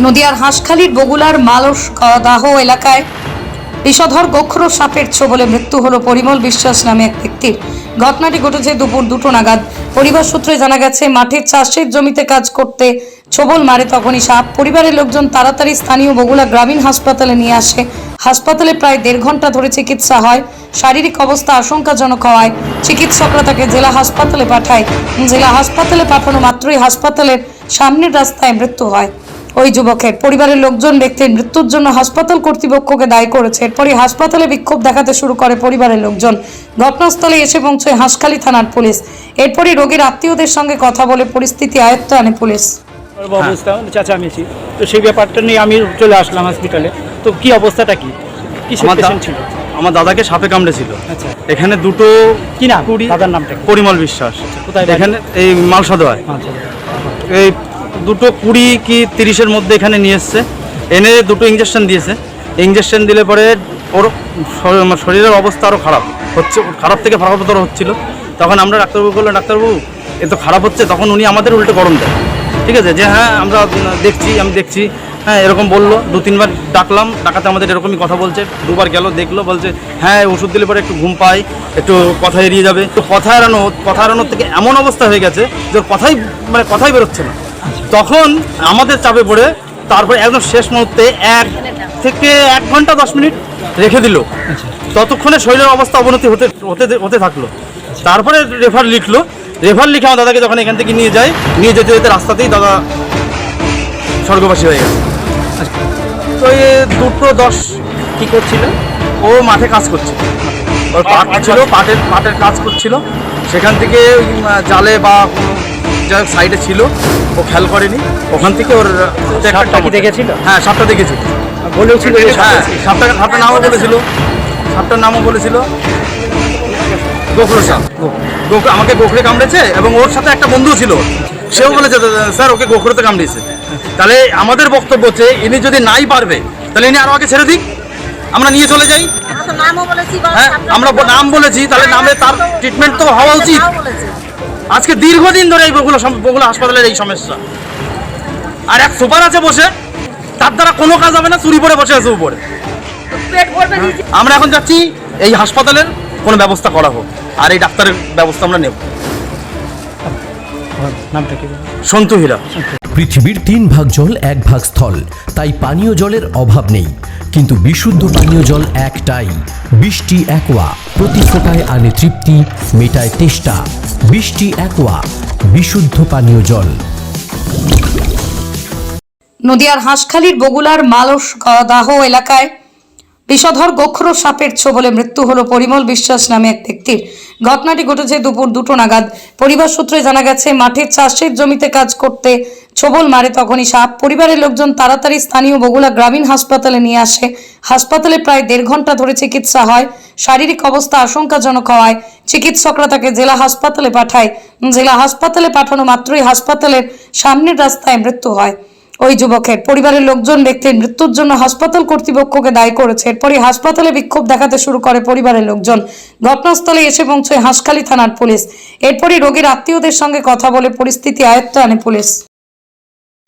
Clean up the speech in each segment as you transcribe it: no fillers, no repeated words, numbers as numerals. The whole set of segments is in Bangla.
নদিয়ার হাঁসখালির বগুলার মালসদাহ এলাকায় বিষধর গোখর সাপের ছোবলে মৃত্যু হলো পরিমল বিশ্বাস নামে এক ব্যক্তির। ঘটনাটি ঘটেছে দুপুর 2টো নাগাদ। পরিবার সূত্রে জানা গেছে, মাঠের চাষের জমিতে কাজ করতে ছোবল মারে তখনই সাপ। পরিবারের লোকজন তাড়াতাড়ি স্থানীয় বগুলা গ্রামীণ হাসপাতালে নিয়ে আসে। হাসপাতালে প্রায় 1.5 ঘন্টা ধরে চিকিৎসা হয়। শারীরিক অবস্থা আশঙ্কাজনক হওয়ায় চিকিৎসকরা তাকে জেলা হাসপাতালে পাঠায়। জেলা হাসপাতালে পাঠানো মাত্রই হাসপাতালের সামনের রাস্তায় মৃত্যু হয় ওই যুবকের। পরিবারের লোকজন ব্যক্তির মৃত্যুর জন্য হাসপাতাল কর্তৃপক্ষকে দায়ী করেছে। এরপরই হাসপাতালে বিক্ষোভ দেখাতে শুরু করে পরিবারের লোকজন। ঘটনাস্থলে এসে পৌঁছয় হাঁসখালি থানার পুলিশ। এরপরই রোগীর আত্মীয়দের সঙ্গে কথা বলে পরিস্থিতি আয়ত্তে আনে পুলিশ। অবস্থা চেঁচামেচি, তো সেই ব্যাপারটা নিয়ে আমি চলে আসলাম হসপিটালে। তো কি অবস্থাটা কি পেশেন্ট ছিল? আমার দাদাকে সাপে কামড়েছিল। আচ্ছা, এখানে দুটো কি নাম দাদার নামটা কি? পরিমল বিশ্বাস। কোথায় এখানে এই মালসদায় এই 2:20 কি 30-এর মধ্যে এখানে নিয়ে এসছে, এনে 2টো ইঞ্জেকশন দিয়েছে। ইঞ্জেকশন দিলে পরে ওর শরীরের অবস্থা আরও খারাপ হচ্ছে, খারাপ থেকে খারাপতর হচ্ছিল। তখন আমরা ডাক্তারবাবু বললাম, ডাক্তারবাবু এ তো খারাপ হচ্ছে। তখন উনি আমাদের উল্টে গরম দেয়, ঠিক আছে, যে হ্যাঁ আমরা আমি দেখছি, হ্যাঁ এরকম বললো। 2-3 বার ডাকলাম, ডাকাতে আমাদের এরকমই কথা বলছে। 2বার গেল, দেখলো, বলছে হ্যাঁ ওষুধ দিলে পরে একটু ঘুম পায়, একটু কথা এড়িয়ে যাবে। তো কথা এড়ানোর থেকে এমন অবস্থা হয়ে গেছে যে ওর কথাই বেরোচ্ছে না। তখন আমাদের চাপে পড়ে তারপরে একদম শেষ মুহূর্তে 1 থেকে 1 ঘন্টা 10 মিনিট রেখে দিল। ততক্ষণে শরীরের অবস্থা অবনতি হতে থাকলো। তারপরে রেফার লিখে আমার দাদাকে যখন এখান থেকে নিয়ে যেতে রাস্তাতেই দাদা স্বর্গবাসী হয়ে গেছে। তো এই 2:10 কি করছিল? ও মাঠে কাজ করছিল, ওর পাট ছিল, পাটের কাজ করছিল। সেখান থেকে জালে বা যা সাইডে ছিল ও খেয়াল করেনি, ওখান থেকে ওর সাপটা কি দেখেছিল? হ্যাঁ সাপটা দেখেছিল, বলেছিল। হ্যাঁ সাপটার নামও বলেছিল গোখরো সাপ। আমাকে গোখরে কামড়েছে এবং ওর সাথে একটা বন্ধু ছিল, সেও বলেছে স্যার ওকে গোখরোতে কামড়িয়েছে। তাহলে আমাদের বক্তব্য হচ্ছে ইনি যদি নাই পারবে তাহলে ইনি আরো আগে ছেড়ে দিক, আমরা নিয়ে চলে যাই। হ্যাঁ আমরা নাম বলেছি, তাহলে নামে তার ট্রিটমেন্ট তো হওয়া উচিত। আজকে দীর্ঘদিন ধরে এই বগুলা হাসপাতালের এই সমস্যা। আর এক সুপার আছে বসে, তার দ্বারা কোনো কাজ হবে না, চুরি পরে বসে আছে উপরে। আমরা এখন যাচ্ছি এই হাসপাতালের কোনো ব্যবস্থা করা হোক, আর এই ডাক্তারের ব্যবস্থা আমরা নেব। নামটা কি? সন্তু হীরা। পৃথিবীর 3 ভাগ জল 1 ভাগ স্থল, তাই পানীয় জলের অভাব নেই। কিন্তু বিশুদ্ধ পানীয় জল একটাই, বৃষ্টি অ্যাকোয়া। প্রতি ফোঁটায় আনে তৃপ্তি, মেটায় তেষ্টা। বৃষ্টি অ্যাকোয়া, বিশুদ্ধ পানীয় জল। নদিয়ার হাঁসখালির বগুলার মালসদাহ এলাকায় বিষধর গোখর সাপের ছোবলে মৃত্যু হলো পরিমল বিশ্বাস নামে এক ব্যক্তির। ঘটনাটি ঘটেছে দুপুর 2টো নাগাদ। পরিবার সূত্রে জানা গেছে, মাঠের চাষের জমিতে কাজ করতে ছোবল মারে তখনই সাপ। পরিবারের লোকজন তাড়াতাড়ি স্থানীয় বগুলা গ্রামীণ হাসপাতালে নিয়ে আসে। হাসপাতালে প্রায় 1.5 ঘন্টা ধরে চিকিৎসা হয়। শারীরিক অবস্থা আশঙ্কাজনক হওয়ায় চিকিৎসকরা তাকে জেলা হাসপাতালে পাঠায়। জেলা হাসপাতালে পাঠানো মাত্রই হাসপাতালের সামনের রাস্তায় মৃত্যু হয় ওই যুবকের। পরিবারের লোকজন ব্যক্তির মৃত্যুর জন্য হাসপাতাল কর্তৃপক্ষকে দায়ী করেছে। এরপরই হাসপাতালে বিক্ষোভ দেখাতে শুরু করে পরিবারের লোকজন। ঘটনাস্থলে এসে পৌঁছয় হাঁসখালি থানার পুলিশ। এরপরই রোগীর আত্মীয়দের সঙ্গে কথা বলে পরিস্থিতি আয়ত্তে আনে পুলিশ।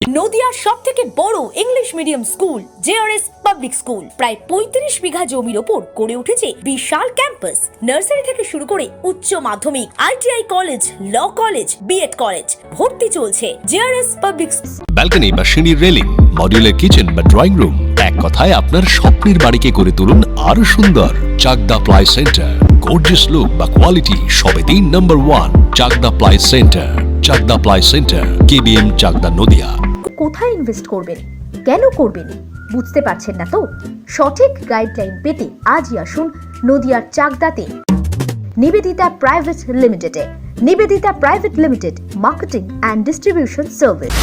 নদিয়ার সবথেকে বড় English medium school JRS public school প্রায় 35 বিঘা জমির ওপর গড়ে উঠেছে বিশাল ক্যাম্পাস। নার্সারি থেকে শুরু করে উচ্চ মাধ্যমিক, ITI college, law college, BEd college ভর্তি চলছে জেআরএস পাবলিক। ব্যালকনি বা সিঁড়ির রেলিং, মডিউলার কিচেন বা ড্রয়িং রুম, এক কথায় আপনার স্বপ্নের বাড়িকে করে তুলুন আরো সুন্দর। Chakdah ply centre, gorgeous look বা কোয়ালিটি সবেতেই number 1। Chakdah ply centre, Chakdah ply centre, KBM Chakdah Nadia. কোথায় ইনভেস্ট করবেন, কেন করবেন বুঝতে পারছেন না তো? সঠিক গাইডলাইন পেতে আজই আসুন নদিয়ার চাকদাতে নিবেদিতা প্রাইভেট লিমিটেডে। Nivedita private limited, marketing and distribution service.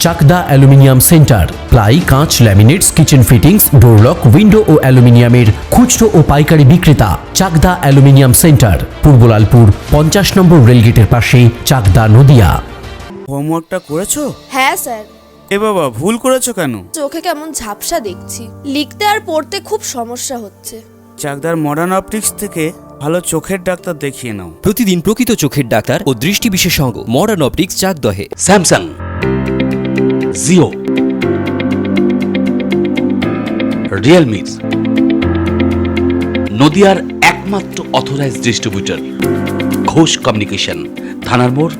Chakdah aluminium centre, ply, কাঁচ, laminates, kitchen fittings, door lock, window ও অ্যালুমিনিয়ামের খুচরো ও পাইকারি বিক্রেতা। Chakdah aluminium centre, Purbalalpur 50 number রেলগেটের পাশে, চাকদা নদিয়া। হোমওয়ার্কটা করেছো? হ্যাঁ স্যার। এ বাবা, ভুল করেছো কেন? চোখে কেমন ঝাপসা দেখছি, লিখতে আর পড়তে খুব সমস্যা হচ্ছে। চাকদার মডার্ন অপটিক্স থেকে ভালো চোখের ডাক্তার দেখিয়ে নাও। প্রতিদিন প্রকৃত চোখের ডাক্তার ও দৃষ্টি বিশেষজ্ঞ মডার্ন অপটিক্স চাকদহে। স্যামসাং জিও, রিয়েলমির, নদিয়ার একমাত্র অথরাইজড ডিস্ট্রিবিউটর ঘোষ কমিউনিকেশন, থানার মোড়,